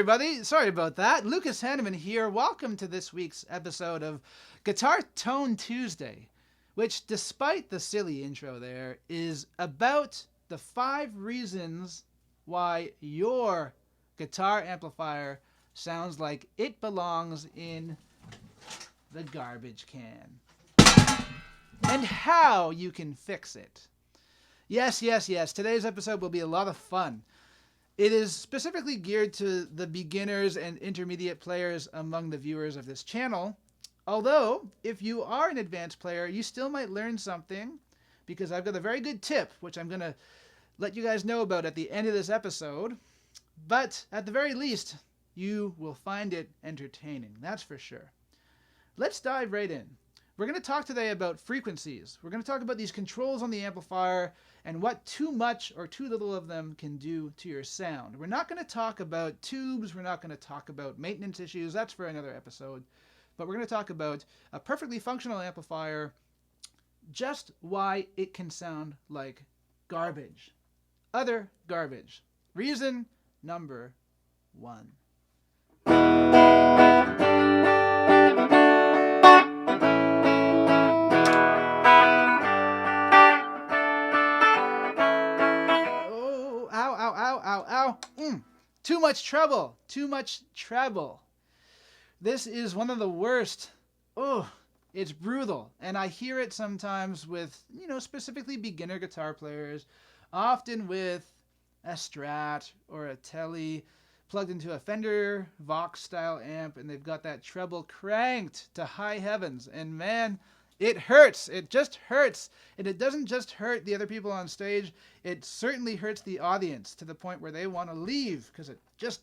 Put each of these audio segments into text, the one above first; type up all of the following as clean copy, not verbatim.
everybody. Sorry about that. Lucas Haneman here. Welcome to this week's episode of Guitar Tone Tuesday, which, despite the silly intro there, is about the 5 reasons why your guitar amplifier sounds like it belongs in the garbage can, and how you can fix it. Yes. Today's episode will be a lot of fun. It is specifically geared to the beginners and intermediate players among the viewers of this channel. Although, if you are an advanced player, you still might learn something, because I've got a very good tip, which I'm going to let you guys know about at the end of this episode. But at the very least, you will find it entertaining. That's for sure. Let's dive right in. We're going to talk today about frequencies. We're going to talk about these controls on the amplifier and what too much or too little of them can do to your sound. We're not going to talk about tubes. We're not going to talk about maintenance issues. That's for another episode. But we're going to talk about a perfectly functional amplifier, just why it can sound like garbage. Other garbage. Reason number 1. Too much treble. Too much treble. This is one of the worst. It's brutal. And I hear it sometimes with, specifically beginner guitar players, often with a Strat or a Tele plugged into a Fender Vox style amp, and they've got that treble cranked to high heavens. And man, it hurts. It just hurts. And it doesn't just hurt the other people on stage. It certainly hurts the audience to the point where they want to leave, because it just,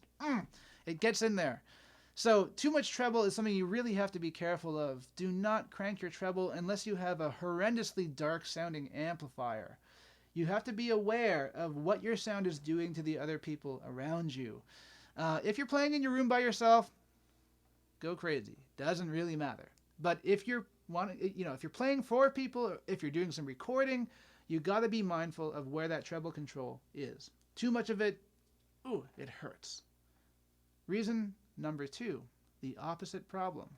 it gets in there. So too much treble is something you really have to be careful of. Do not crank your treble unless you have a horrendously dark sounding amplifier. You have to be aware of what your sound is doing to the other people around you. If you're playing in your room by yourself, go crazy. Doesn't really matter. But if you're if you're playing for people, or if you're doing some recording, you got to be mindful of where that treble control is. Too much of it, it hurts. Reason number 2, the opposite problem.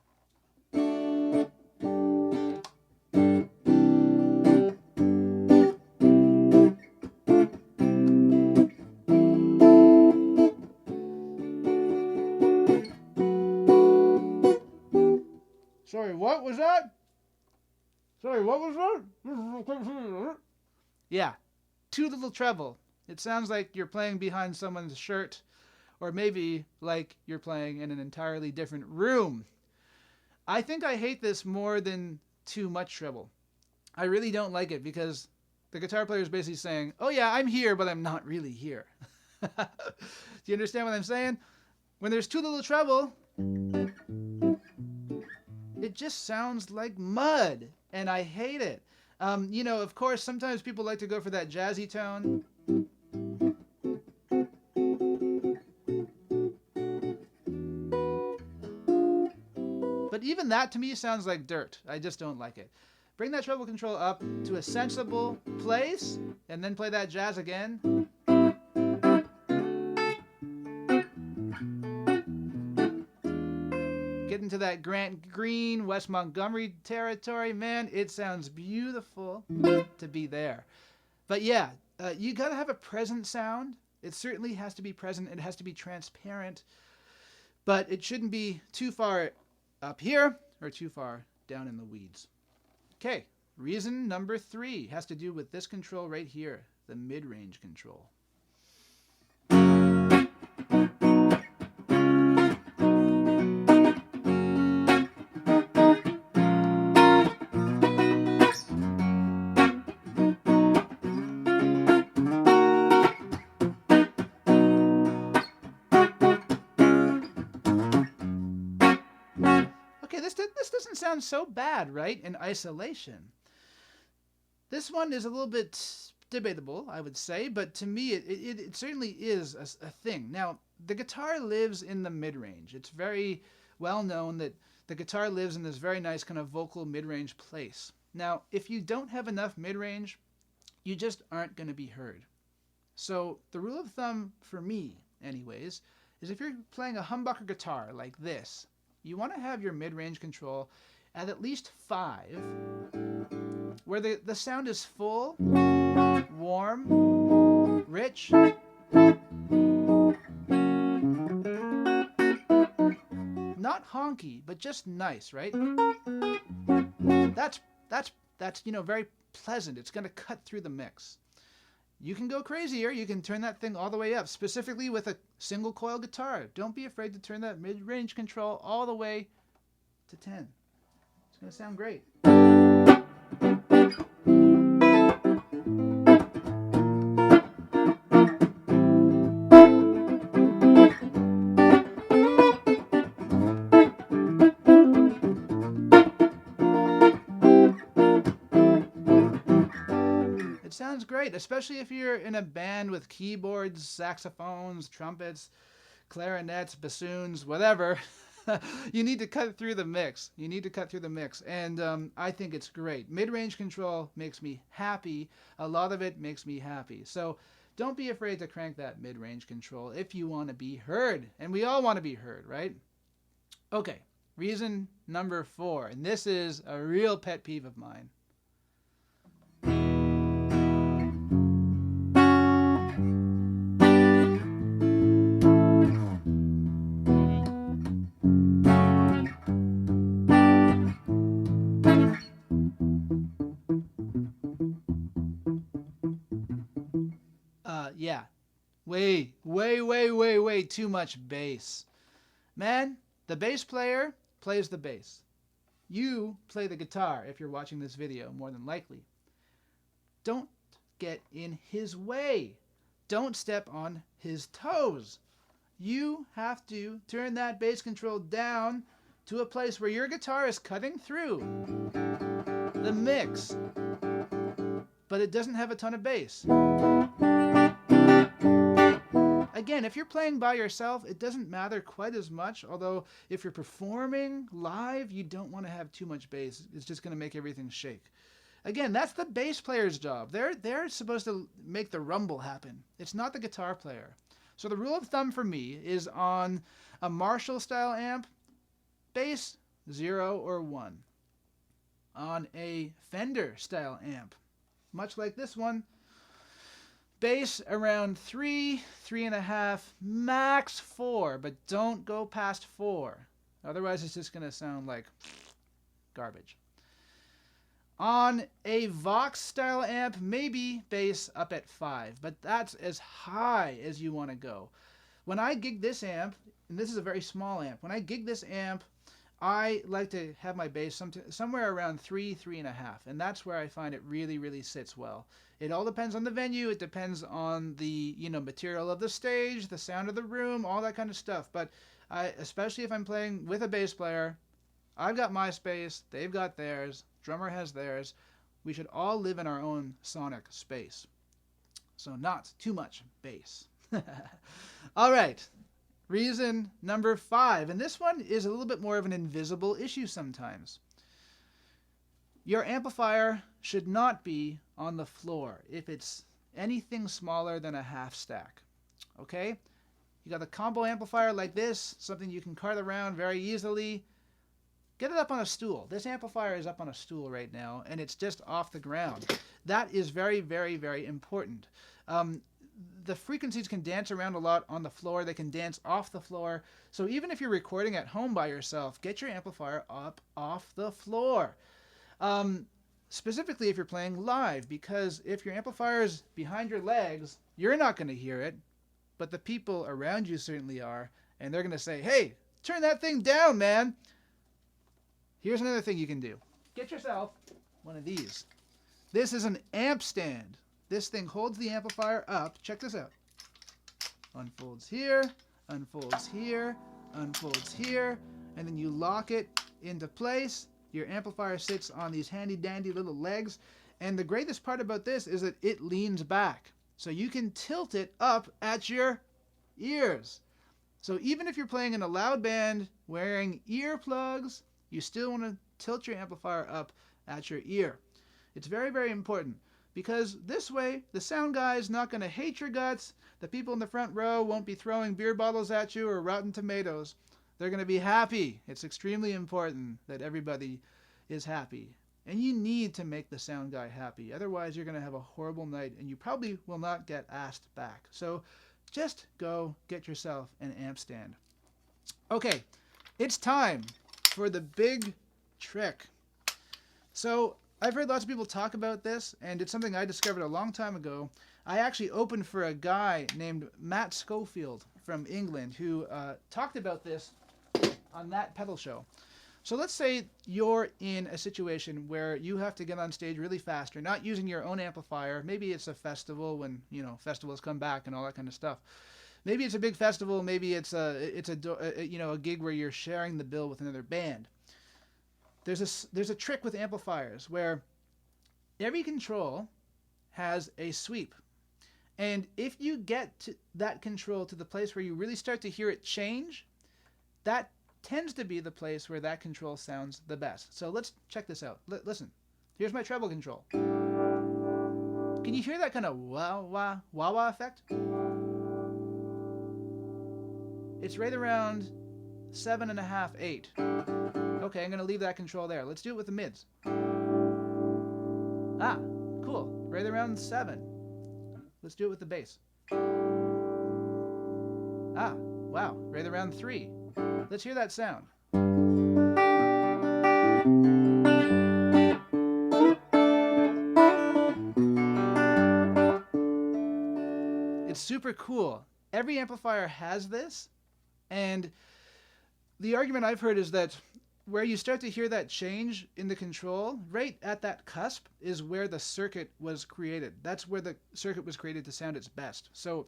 Sorry, what was that? Yeah, too little treble. It sounds like you're playing behind someone's shirt, or maybe like you're playing in an entirely different room. I think I hate this more than too much treble. I really don't like it, because the guitar player is basically saying, oh yeah, I'm here, but I'm not really here. Do you understand what I'm saying? When there's too little treble, it just sounds like mud, and I hate it. Of course, sometimes people like to go for that jazzy tone. But even that to me sounds like dirt. I just don't like it. Bring that treble control up to a sensible place, and then play that jazz again. Get into that Grant Green, Wes Montgomery territory. Man, it sounds beautiful to be there. But yeah, you got to have a present sound. It certainly has to be present. It has to be transparent. But it shouldn't be too far up here or too far down in the weeds. Okay, reason number 3 has to do with this control right here, the mid-range control. This doesn't sound so bad, right, in isolation. This one is a little bit debatable, I would say, but to me it certainly is a thing. Now, the guitar lives in the mid-range. It's very well known that the guitar lives in this very nice kind of vocal mid-range place. Now, if you don't have enough mid-range, you just aren't going to be heard. So the rule of thumb for me, anyways, is if you're playing a humbucker guitar like this, you want to have your mid-range control at least 5, where the sound is full, warm, rich, not honky, but just nice, right? That's very pleasant. It's going to cut through the mix. You can go crazier. You can turn that thing all the way up, specifically with a single coil guitar. Don't be afraid to turn that mid-range control all the way to 10. It's going to sound great. It sounds great, especially if you're in a band with keyboards, saxophones, trumpets, clarinets, bassoons, whatever. You need to cut through the mix. And I think it's great. Mid-range control makes me happy. A lot of it makes me happy. So don't be afraid to crank that mid-range control if you want to be heard. And we all want to be heard, right? Okay, reason number 4. And this is a real pet peeve of mine. Yeah, way too much bass. Man, the bass player plays the bass. You play the guitar if you're watching this video, more than likely. Don't get in his way. Don't step on his toes. You have to turn that bass control down to a place where your guitar is cutting through the mix, but it doesn't have a ton of bass. Again, if you're playing by yourself, it doesn't matter quite as much, although if you're performing live, you don't want to have too much bass. It's just going to make everything shake. Again, that's the bass player's job. They're supposed to make the rumble happen. It's not the guitar player. So the rule of thumb for me is on a Marshall-style amp, bass 0 or 1. On a Fender-style amp, much like this one, bass around 3, 3.5, max 4, but don't go past 4. Otherwise, it's just going to sound like garbage. On a Vox-style amp, maybe bass up at 5, but that's as high as you want to go. When I gig this amp, and this is a very small amp, when I gig this amp, I like to have my bass somewhere around 3, 3.5, and that's where I find it really sits well. It all depends on the venue. It depends on the material of the stage, the sound of the room, all that kind of stuff. But especially if I'm playing with a bass player, I've got my space, they've got theirs, drummer has theirs. We should all live in our own sonic space. So not too much bass. All right. Reason number 5, and this one is a little bit more of an invisible issue sometimes. Your amplifier should not be on the floor if it's anything smaller than a half stack. Okay? You got a combo amplifier like this, something you can cart around very easily. Get it up on a stool. This amplifier is up on a stool right now, and it's just off the ground. That is very important. The frequencies can dance around a lot on the floor. They can dance off the floor. So even if you're recording at home by yourself, get your amplifier up off the floor. Specifically if you're playing live, because if your amplifier is behind your legs, you're not going to hear it, but the people around you certainly are, and they're going to say, hey, turn that thing down, man. Here's another thing you can do. Get yourself one of these. This is an amp stand. This thing holds the amplifier up. Check this out. Unfolds here, unfolds here, unfolds here, and then you lock it into place. Your amplifier sits on these handy dandy little legs, and the greatest part about this is that it leans back. So you can tilt it up at your ears. So even if you're playing in a loud band wearing earplugs, you still want to tilt your amplifier up at your ear. It's very important. because this way the sound guy is not going to hate your guts. The people in the front row won't be throwing beer bottles at you or rotten tomatoes. They're going to be happy. It's extremely important that everybody is happy. And you need to make the sound guy happy. Otherwise, you're going to have a horrible night and you probably will not get asked back. So just go get yourself an amp stand. Okay, it's time for the big trick. So I've heard lots of people talk about this, and it's something I discovered a long time ago. I actually opened for a guy named Matt Schofield from England who talked about this on that pedal show. So let's say you're in a situation where you have to get on stage really fast. You're not using your own amplifier. Maybe it's a festival when, festivals come back and all that kind of stuff. Maybe it's a big festival. Maybe it's a gig where you're sharing the bill with another band. There's a trick with amplifiers where every control has a sweep. And if you get to that control to the place where you really start to hear it change, that tends to be the place where that control sounds the best. So let's check this out. Listen, here's my treble control. Can you hear that kind of wah-wah effect? It's right around 7.5, 8. Okay, I'm going to leave that control there. Let's do it with the mids. Ah, cool. Right around 7. Let's do it with the bass. Ah, wow. Right around 3. Let's hear that sound. It's super cool. Every amplifier has this, and the argument I've heard is that where you start to hear that change in the control, right at that cusp is where the circuit was created. That's where the circuit was created to sound its best. So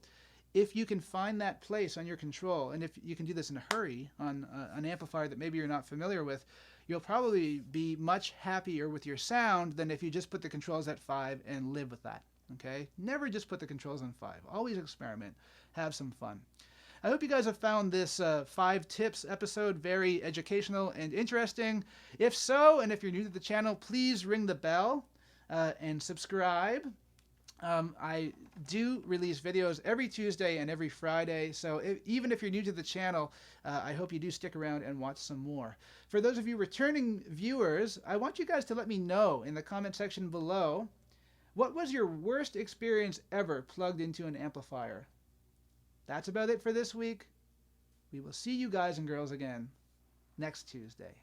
if you can find that place on your control, and if you can do this in a hurry on an amplifier that maybe you're not familiar with, you'll probably be much happier with your sound than if you just put the controls at 5 and live with that. Okay? Never just put the controls on 5. Always experiment. Have some fun. I hope you guys have found this 5 tips episode very educational and interesting. If so, and if you're new to the channel, please ring the bell and subscribe. I do release videos every Tuesday and every Friday, so even if you're new to the channel, I hope you do stick around and watch some more. For those of you returning viewers, I want you guys to let me know in the comment section below, what was your worst experience ever plugged into an amplifier? That's about it for this week. We will see you guys and girls again next Tuesday.